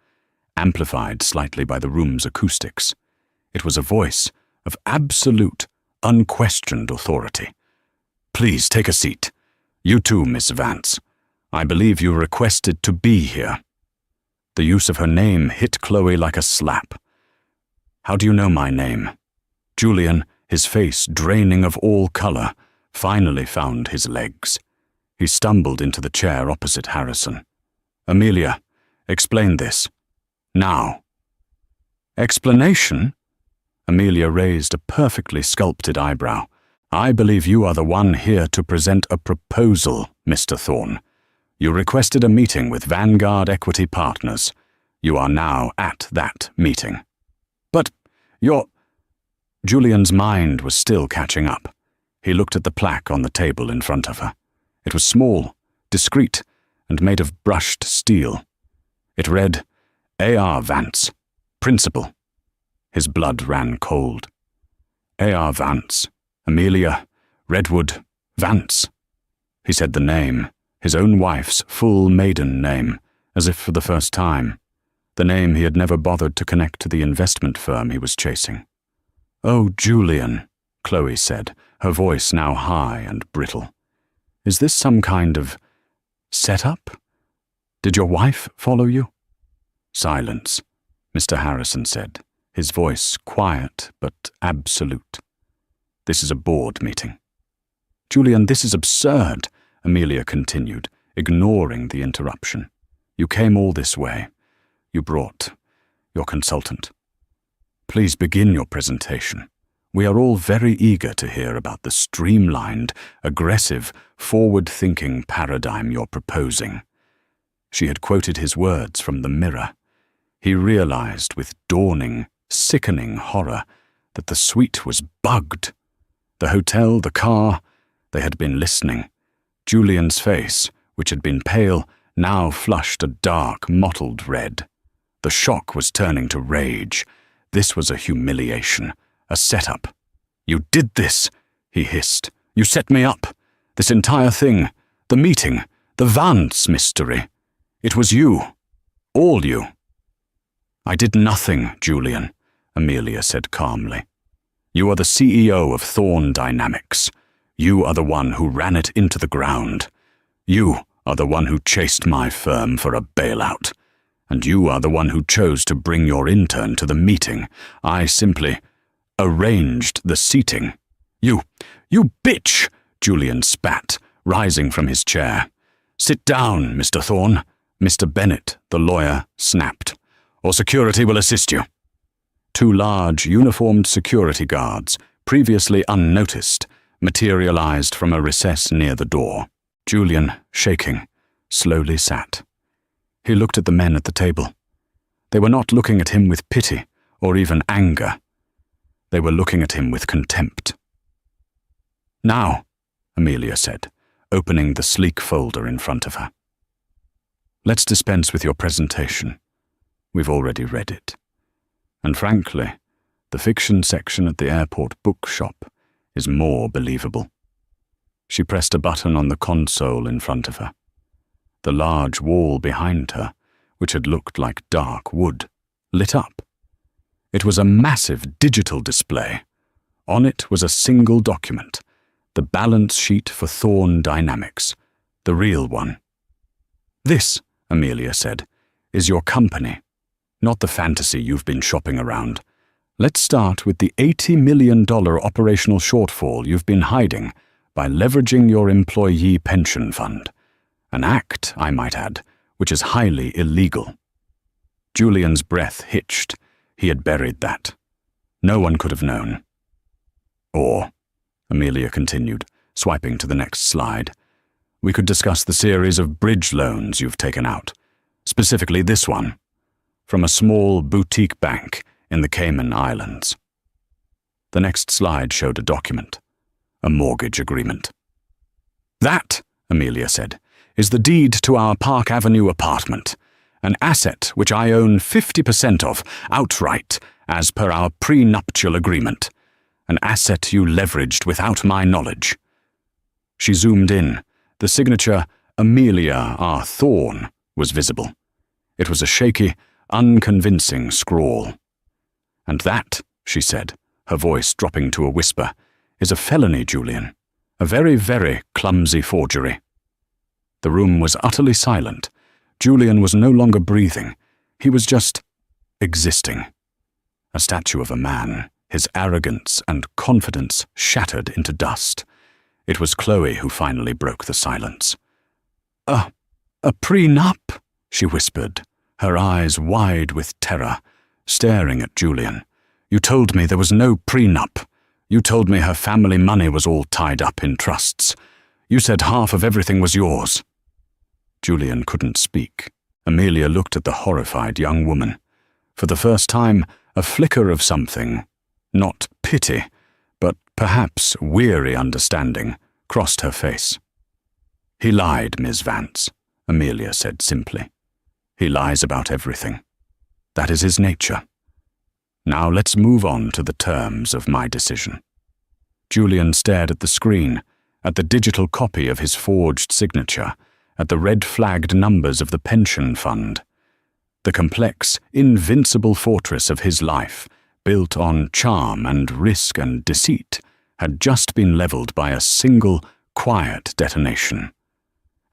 amplified slightly by the room's acoustics. It was a voice of absolute, unquestioned authority. "Please take a seat. You too, Miss Vance. I believe you requested to be here." The use of her name hit Chloe like a slap. "How do you know my name?" Julian, his face draining of all color, finally found his legs. He stumbled into the chair opposite Harrison. "Amelia, explain this. Now." "Explanation?" Amelia raised a perfectly sculpted eyebrow. "I believe you are the one here to present a proposal, Mr. Thorne. You requested a meeting with Vanguard Equity Partners. You are now at that meeting." "But you're—" Julian's mind was still catching up. He looked at the plaque on the table in front of her. It was small, discreet, and made of brushed steel. It read, A.R. Vance, Principal. His blood ran cold. A.R. Vance, Amelia, Redwood, Vance. He said the name, his own wife's full maiden name, as if for the first time, the name he had never bothered to connect to the investment firm he was chasing. "Oh, Julian," Chloe said, her voice now high and brittle. "Is this some kind of setup? Did your wife follow you?" "Silence," Mr. Harrison said, his voice quiet but absolute. "This is a board meeting." "Julian, this is absurd," Amelia continued, ignoring the interruption. "You came all this way. You brought your consultant. Please begin your presentation. We are all very eager to hear about the streamlined, aggressive, forward-thinking paradigm you're proposing." She had quoted his words from the mirror. He realized with dawning, sickening horror that the suite was bugged. The hotel, the car, they had been listening. Julian's face, which had been pale, now flushed a dark, mottled red. The shock was turning to rage. This was a humiliation, a setup. "You did this," he hissed. "You set me up. This entire thing, the meeting, the Vance mystery. It was you. All you." "I did nothing, Julian," Amelia said calmly. "You are the CEO of Thorn Dynamics. You are the one who ran it into the ground. You are the one who chased my firm for a bailout. And you are the one who chose to bring your intern to the meeting. I simply arranged the seating." You bitch!" Julian spat, rising from his chair. "Sit down, Mr. Thorn," Mr. Bennett, the lawyer, snapped, "or security will assist you." Two large, uniformed security guards, previously unnoticed, materialized from a recess near the door. Julian, shaking, slowly sat. He looked at the men at the table. They were not looking at him with pity or even anger. They were looking at him with contempt. "Now," Amelia said, opening the sleek folder in front of her. "Let's dispense with your presentation. We've already read it. And frankly, the fiction section at the airport bookshop is more believable." She pressed a button on the console in front of her. The large wall behind her, which had looked like dark wood, lit up. It was a massive digital display. On it was a single document, the balance sheet for Thorn Dynamics, the real one. "This," Amelia said, "is your company, not the fantasy you've been shopping around. Let's start with the $80 million operational shortfall you've been hiding by leveraging your employee pension fund. An act, I might add, which is highly illegal." Julian's breath hitched. He had buried that. No one could have known. "Or," Amelia continued, swiping to the next slide, "we could discuss the series of bridge loans you've taken out, specifically this one, from a small boutique bank in the Cayman Islands." The next slide showed a document, a mortgage agreement. "That," Amelia said, "is the deed to our Park Avenue apartment, an asset which I own 50% of outright as per our prenuptial agreement, an asset you leveraged without my knowledge." She zoomed in. The signature Amelia R. Thorn was visible. It was a shaky, unconvincing scrawl. "And that," she said, her voice dropping to a whisper, "is a felony, Julian. A very, very clumsy forgery." The room was utterly silent. Julian was no longer breathing. He was just existing. A statue of a man, his arrogance and confidence shattered into dust. It was Chloe who finally broke the silence. A prenup?" she whispered, her eyes wide with terror, staring at Julian. "You told me there was no prenup. You told me her family money was all tied up in trusts. You said half of everything was yours." Julian couldn't speak. Amelia looked at the horrified young woman. For the first time, a flicker of something, not pity, but perhaps weary understanding, crossed her face. "He lied, Ms. Vance," Amelia said simply. "He lies about everything. That is his nature." Now let's move on to the terms of my decision." Julian stared at the screen, at the digital copy of his forged signature, at the red-flagged numbers of the pension fund. The complex, invincible fortress of his life, built on charm and risk and deceit, had just been leveled by a single, quiet detonation.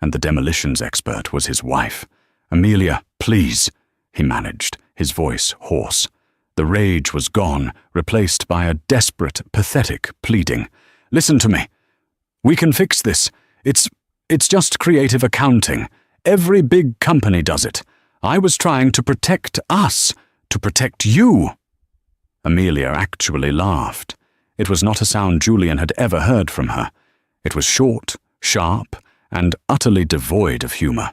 And the demolitions expert was his wife. "Amelia, please," he managed, his voice hoarse. The rage was gone, replaced by a desperate, pathetic pleading. "Listen to me. We can fix this. It's just creative accounting. Every big company does it. I was trying to protect us, to protect you." Amelia actually laughed. It was not a sound Julian had ever heard from her. It was short, sharp, and utterly devoid of humor.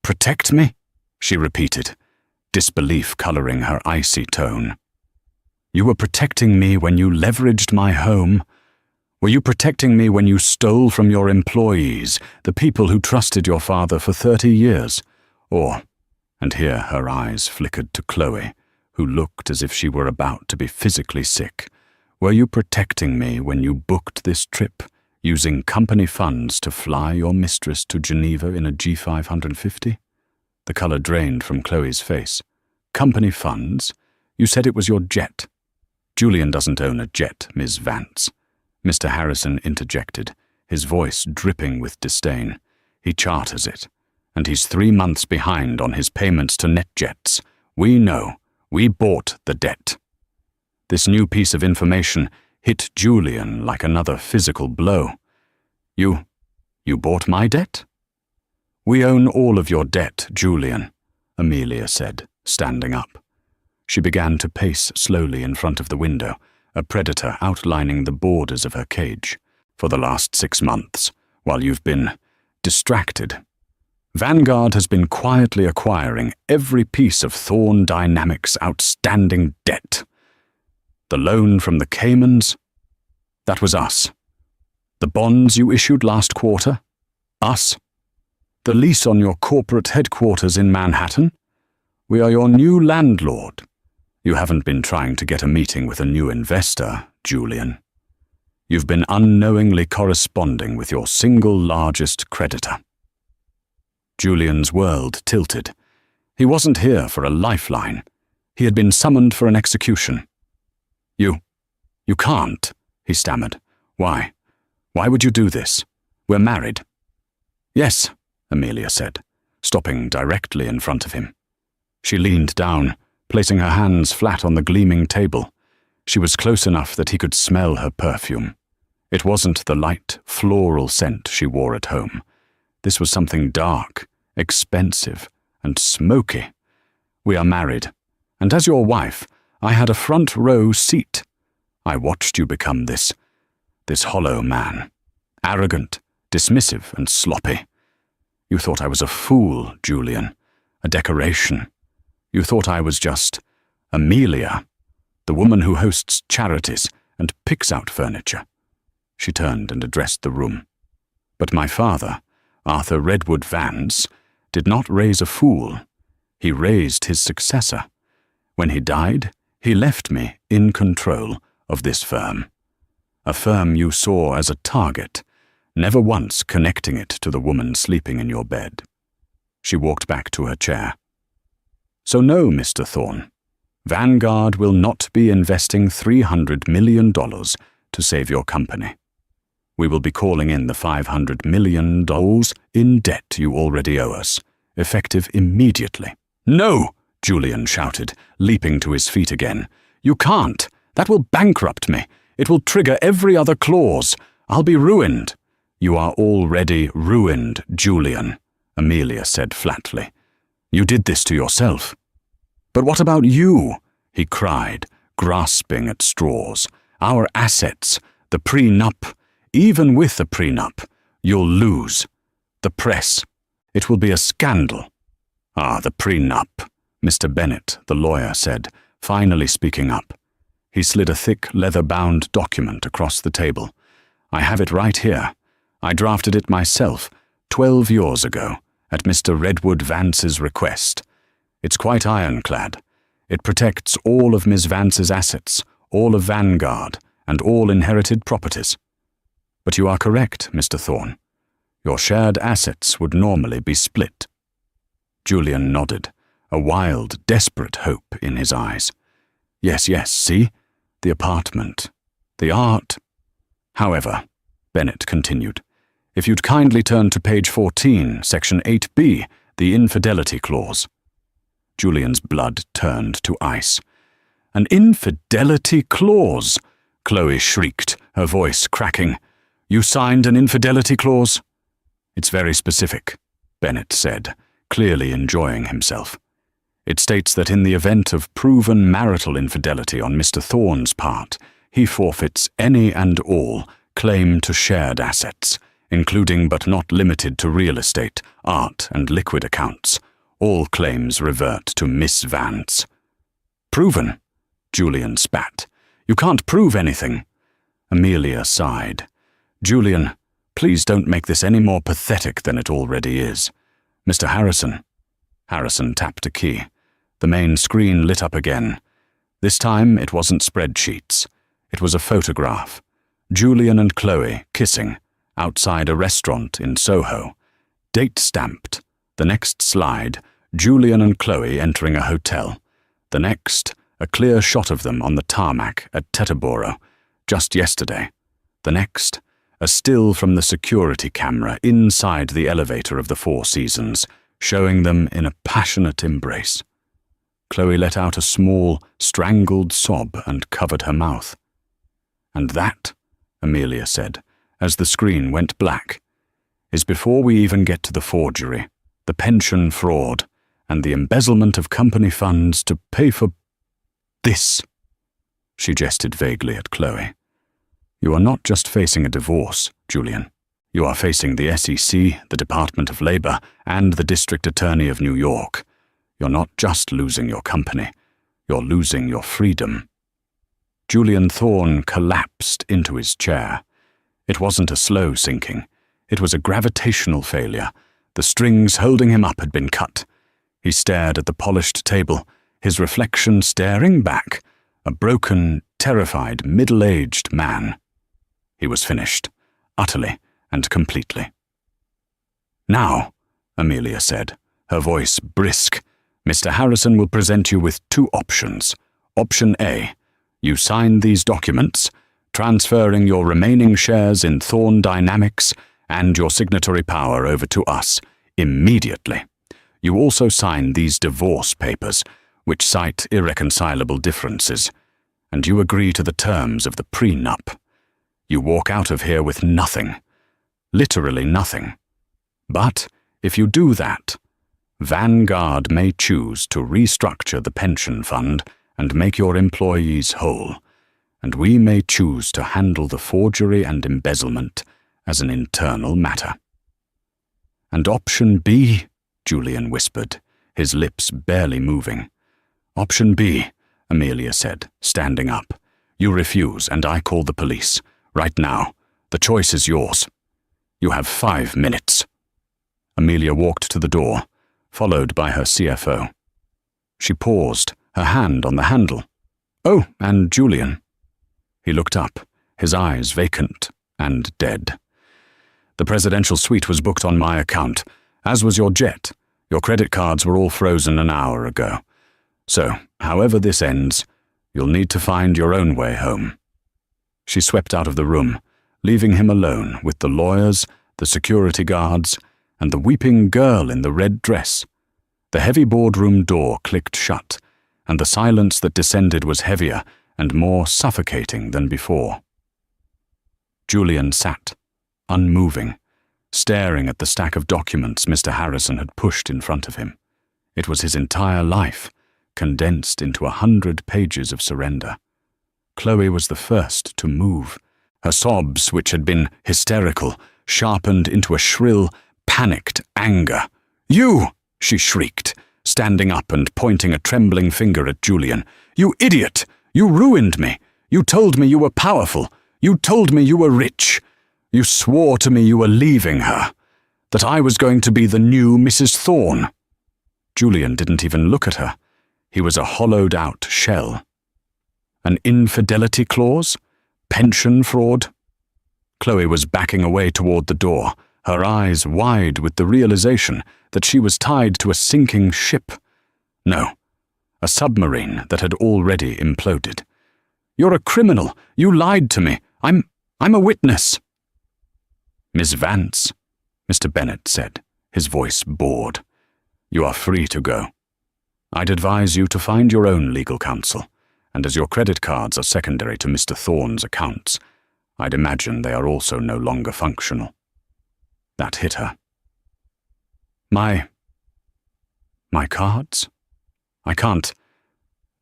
"Protect me?" she repeated, disbelief coloring her icy tone. "You were protecting me when you leveraged my home? Were you protecting me when you stole from your employees, the people who trusted your father for 30 years? Or," and here her eyes flickered to Chloe, who looked as if she were about to be physically sick, "were you protecting me when you booked this trip, using company funds to fly your mistress to Geneva in a G550? The color drained from Chloe's face. "Company funds? You said it was your jet." "Julian doesn't own a jet, Ms. Vance," Mr. Harrison interjected, his voice dripping with disdain. "He charters it, and he's 3 months behind on his payments to NetJets. We know. We bought the debt." This new piece of information hit Julian like another physical blow. You bought my debt?" "We own all of your debt, Julian," Amelia said, standing up. She began to pace slowly in front of the window, a predator outlining the borders of her cage. "For the last 6 months, while you've been distracted, Vanguard has been quietly acquiring every piece of Thorn Dynamics' outstanding debt. The loan from the Caymans? That was us. The bonds you issued last quarter? Us. The lease on your corporate headquarters in Manhattan? We are your new landlord. You haven't been trying to get a meeting with a new investor, Julian. You've been unknowingly corresponding with your single largest creditor." Julian's world tilted. He wasn't here for a lifeline. He had been summoned for an execution. You can't," he stammered. "Why? Why would you do this? We're married." "Yes," Amelia said, stopping directly in front of him. She leaned down, placing her hands flat on the gleaming table. She was close enough that he could smell her perfume. It wasn't the light, floral scent she wore at home. This was something dark, expensive, and smoky. "We are married, and as your wife, I had a front row seat. I watched you become this hollow man, arrogant, dismissive, and sloppy. You thought I was a fool, Julian, a decoration. You thought I was just Amelia, the woman who hosts charities and picks out furniture." She turned and addressed the room. "But my father, Arthur Redwood Vance, did not raise a fool. He raised his successor. When he died, he left me in control of this firm. A firm you saw as a target, never once connecting it to the woman sleeping in your bed." She walked back to her chair. "So no, Mr. Thorne, Vanguard will not be investing $300 million to save your company. We will be calling in the $500 million in debt you already owe us, effective immediately." "No!" Julian shouted, leaping to his feet again. "You can't! That will bankrupt me. It will trigger every other clause. I'll be ruined." "You are already ruined, Julian," Amelia said flatly. "You did this to yourself." "But what about you?" he cried, grasping at straws. "Our assets, the prenup. Even with the prenup, you'll lose. The press. It will be a scandal." "Ah, the prenup," Mr. Bennett, the lawyer, said, finally speaking up. He slid a thick, leather-bound document across the table. "I have it right here. I drafted it myself, 12 years ago, at Mr. Redwood Vance's request. It's quite ironclad. It protects all of Ms. Vance's assets, all of Vanguard, and all inherited properties. But you are correct, Mr. Thorne. Your shared assets would normally be split." Julian nodded, a wild, desperate hope in his eyes. Yes, see? The apartment. The art. However, Bennett continued, if you'd kindly turn to page 14, section 8b, the infidelity clause. Julian's blood turned to ice. "An infidelity clause?" Chloe shrieked, her voice cracking. "You signed an infidelity clause?" "It's very specific," Bennett said, clearly enjoying himself. "It states that in the event of proven marital infidelity on Mr. Thorne's part, he forfeits any and all claim to shared assets, including but not limited to real estate, art, and liquid accounts. All claims revert to Miss Vance." "Proven?" Julian spat. "You can't prove anything." Amelia sighed. "Julian, please don't make this any more pathetic than it already is. Mr. Harrison." Harrison tapped a key. The main screen lit up again. This time it wasn't spreadsheets. It was a photograph. Julian and Chloe kissing outside a restaurant in Soho. Date stamped. The next slide, Julian and Chloe entering a hotel. The next, a clear shot of them on the tarmac at Teterboro, just yesterday. The next, a still from the security camera inside the elevator of the Four Seasons, showing them in a passionate embrace. Chloe let out a small, strangled sob and covered her mouth. "And that," Amelia said, as the screen went black, "is before we even get to the forgery, the pension fraud, and the embezzlement of company funds to pay for this." She gestured vaguely at Chloe. "You are not just facing a divorce, Julian. You are facing the SEC, the Department of Labor, and the District Attorney of New York. You're not just losing your company, you're losing your freedom." Julian Thorne collapsed into his chair. It wasn't a slow sinking. It was a gravitational failure. The strings holding him up had been cut. He stared at the polished table, his reflection staring back, a broken, terrified, middle-aged man. He was finished, utterly and completely. "Now," Amelia said, her voice brisk, "Mr. Harrison will present you with two options. Option A, you sign these documents, transferring your remaining shares in Thorne Dynamics and your signatory power over to us immediately. You also sign these divorce papers, which cite irreconcilable differences, and you agree to the terms of the prenup. You walk out of here with nothing, literally nothing. But if you do that, Vanguard may choose to restructure the pension fund and make your employees whole, and we may choose to handle the forgery and embezzlement as an internal matter." "And option B," Julian whispered, his lips barely moving. "Option B," Amelia said, standing up. "You refuse, and I call the police. Right now. The choice is yours. You have 5 minutes." Amelia walked to the door, followed by her CFO. She paused, her hand on the handle. "Oh, and Julian." He looked up, his eyes vacant and dead. "The presidential suite was booked on my account, as was your jet. Your credit cards were all frozen an hour ago. So, however this ends, you'll need to find your own way home." She swept out of the room, leaving him alone with the lawyers, the security guards, and the weeping girl in the red dress. The heavy boardroom door clicked shut, and the silence that descended was heavier and more suffocating than before. Julian sat, unmoving, staring at the stack of documents Mr. Harrison had pushed in front of him. It was his entire life, condensed into 100 pages of surrender. Chloe was the first to move. Her sobs, which had been hysterical, sharpened into a shrill, panicked anger. "You!" she shrieked, standing up and pointing a trembling finger at Julian. "You idiot! You ruined me! You told me you were powerful! You told me you were rich! You swore to me you were leaving her! That I was going to be the new Mrs. Thorne!" Julian didn't even look at her. He was a hollowed-out shell. An infidelity clause? Pension fraud? Chloe was backing away toward the door, her eyes wide with the realization that she was tied to a sinking ship. No, a submarine that had already imploded. "You're a criminal. You lied to me. I'm a witness." "Miss Vance," Mr. Bennet said, his voice bored, "you are free to go. I'd advise you to find your own legal counsel, and as your credit cards are secondary to Mr. Thorne's accounts, I'd imagine they are also no longer functional." That hit her. My cards? I can't.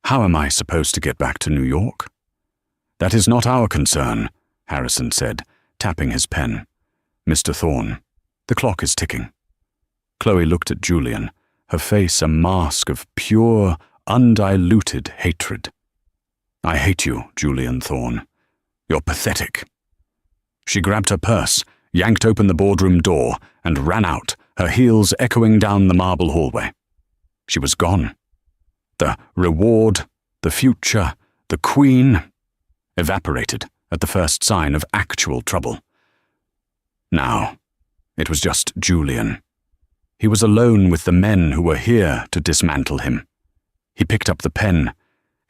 How am I supposed to get back to New York?" "That is not our concern," Harrison said, tapping his pen. "Mr. Thorne, the clock is ticking." Chloe looked at Julian, her face a mask of pure, undiluted hatred. "I hate you, Julian Thorne. You're pathetic." She grabbed her purse, yanked open the boardroom door, and ran out, her heels echoing down the marble hallway. She was gone. The reward, the future, the queen, evaporated at the first sign of actual trouble. Now, it was just Julian. He was alone with the men who were here to dismantle him. He picked up the pen.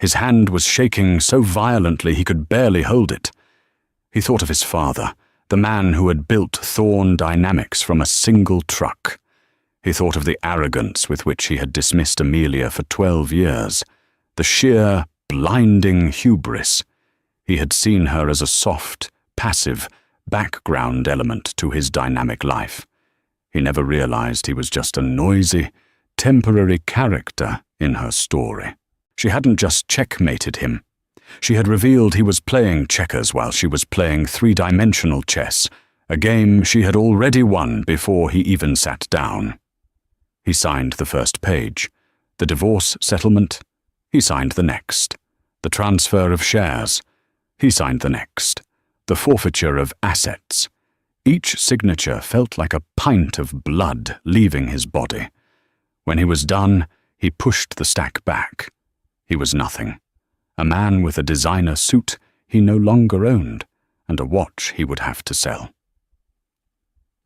His hand was shaking so violently he could barely hold it. He thought of his father, the man who had built Thorne Dynamics from a single truck. He thought of the arrogance with which he had dismissed Amelia for 12 years, the sheer, blinding hubris. He had seen her as a soft, passive, background element to his dynamic life. He never realized he was just a noisy, temporary character in her story. She hadn't just checkmated him. She had revealed he was playing checkers while she was playing three-dimensional chess, a game she had already won before he even sat down. He signed the first page. The divorce settlement. He signed the next. The transfer of shares. He signed the next. The forfeiture of assets. Each signature felt like a pint of blood leaving his body. When he was done, he pushed the stack back. He was nothing. A man with a designer suit he no longer owned, and a watch he would have to sell.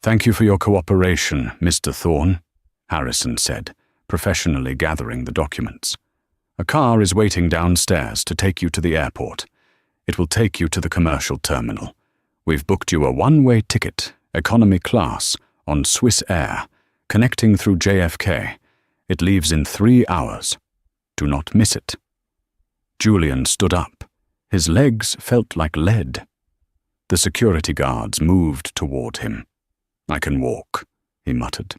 "Thank you for your cooperation, Mr. Thorne," Harrison said, professionally gathering the documents. "A car is waiting downstairs to take you to the airport. It will take you to the commercial terminal. We've booked you a one-way ticket, economy class, on Swiss Air, connecting through JFK. It leaves in 3 hours. Do not miss it." Julian stood up. His legs felt like lead. The security guards moved toward him. "I can walk," he muttered.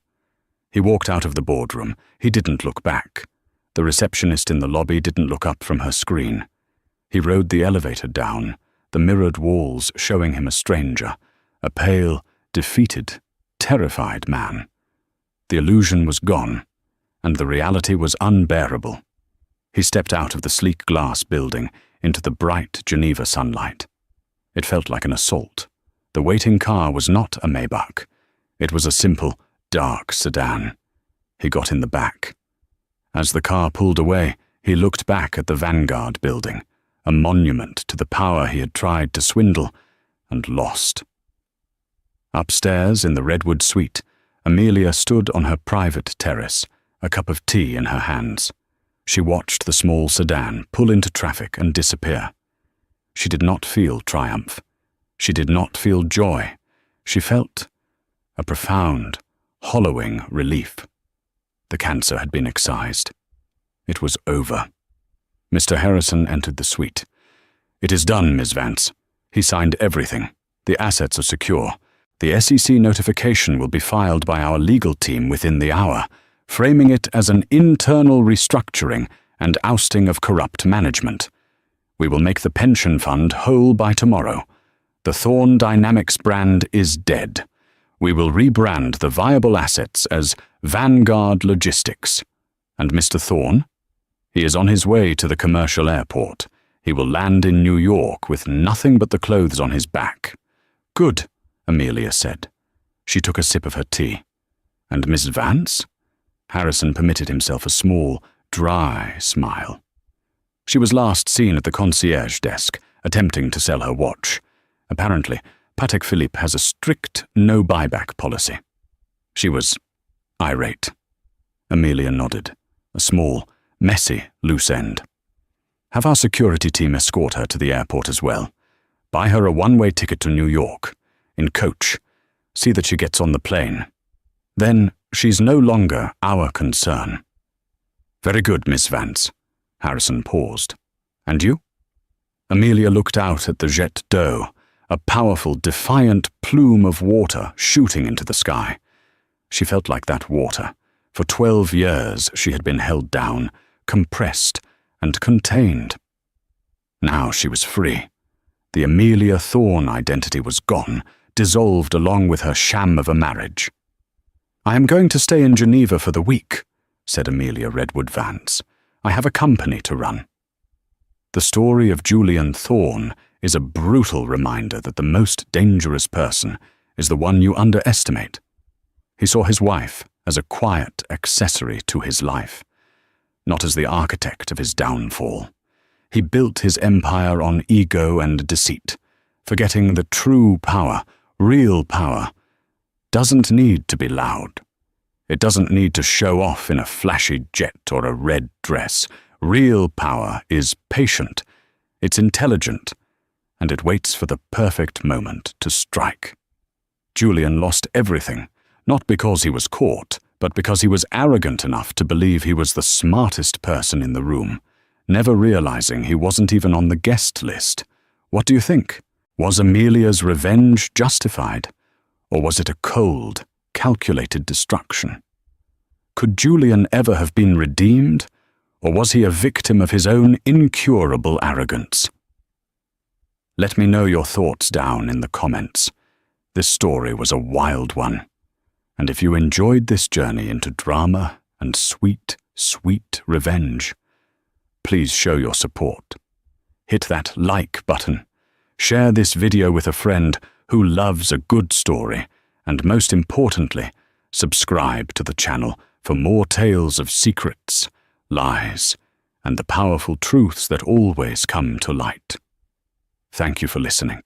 He walked out of the boardroom. He didn't look back. The receptionist in the lobby didn't look up from her screen. He rode the elevator down, the mirrored walls showing him a stranger, a pale, defeated, terrified man. The illusion was gone, and the reality was unbearable. He stepped out of the sleek glass building into the bright Geneva sunlight. It felt like an assault. The waiting car was not a Maybach. It was a simple, dark sedan. He got in the back. As the car pulled away, he looked back at the Vanguard building, a monument to the power he had tried to swindle and lost. Upstairs in the Redwood suite, Amelia stood on her private terrace, a cup of tea in her hands. She watched the small sedan pull into traffic and disappear. She did not feel triumph. She did not feel joy. She felt a profound, hollowing relief. The cancer had been excised. It was over. Mr. Harrison entered the suite. "It is done, Miss Vance. He signed everything. The assets are secure. The SEC notification will be filed by our legal team within the hour, framing it as an internal restructuring and ousting of corrupt management. We will make the pension fund whole by tomorrow. The Thorne Dynamics brand is dead. We will rebrand the viable assets as Vanguard Logistics. And Mr. Thorne? He is on his way to the commercial airport. He will land in New York with nothing but the clothes on his back." "Good," Amelia said. She took a sip of her tea. "And Miss Vance?" Harrison permitted himself a small, dry smile. She was last seen at the concierge desk, attempting to sell her watch. Apparently, Patek Philippe has a strict no-buyback policy. She was irate. Amelia nodded, a small, messy loose end. Have our security team escort her to the airport as well. Buy her a one-way ticket to New York, in coach. See that she gets on the plane. Then she's no longer our concern. Very good, Miss Vance. Harrison paused. And you? Amelia looked out at the jet d'eau, a powerful, defiant plume of water shooting into the sky. She felt like that water. For 12 years she had been held down, compressed, and contained. Now she was free. The Amelia Thorne identity was gone, dissolved along with her sham of a marriage. I am going to stay in Geneva for the week, said Amelia Redwood Vance. I have a company to run. The story of Julian Thorne is a brutal reminder that the most dangerous person is the one you underestimate. He saw his wife as a quiet accessory to his life, not as the architect of his downfall. He built his empire on ego and deceit, forgetting that true power, real power, doesn't need to be loud. It doesn't need to show off in a flashy jet or a red dress. Real power is patient, it's intelligent, and it waits for the perfect moment to strike. Julian lost everything, not because he was caught, but because he was arrogant enough to believe he was the smartest person in the room, never realizing he wasn't even on the guest list. What do you think? Was Amelia's revenge justified? Or was it a cold, calculated destruction? Could Julian ever have been redeemed? Or was he a victim of his own incurable arrogance? Let me know your thoughts down in the comments. This story was a wild one. And if you enjoyed this journey into drama and sweet, sweet revenge, please show your support. Hit that like button. Share this video with a friend who loves a good story, and most importantly, subscribe to the channel for more tales of secrets, lies, and the powerful truths that always come to light. Thank you for listening.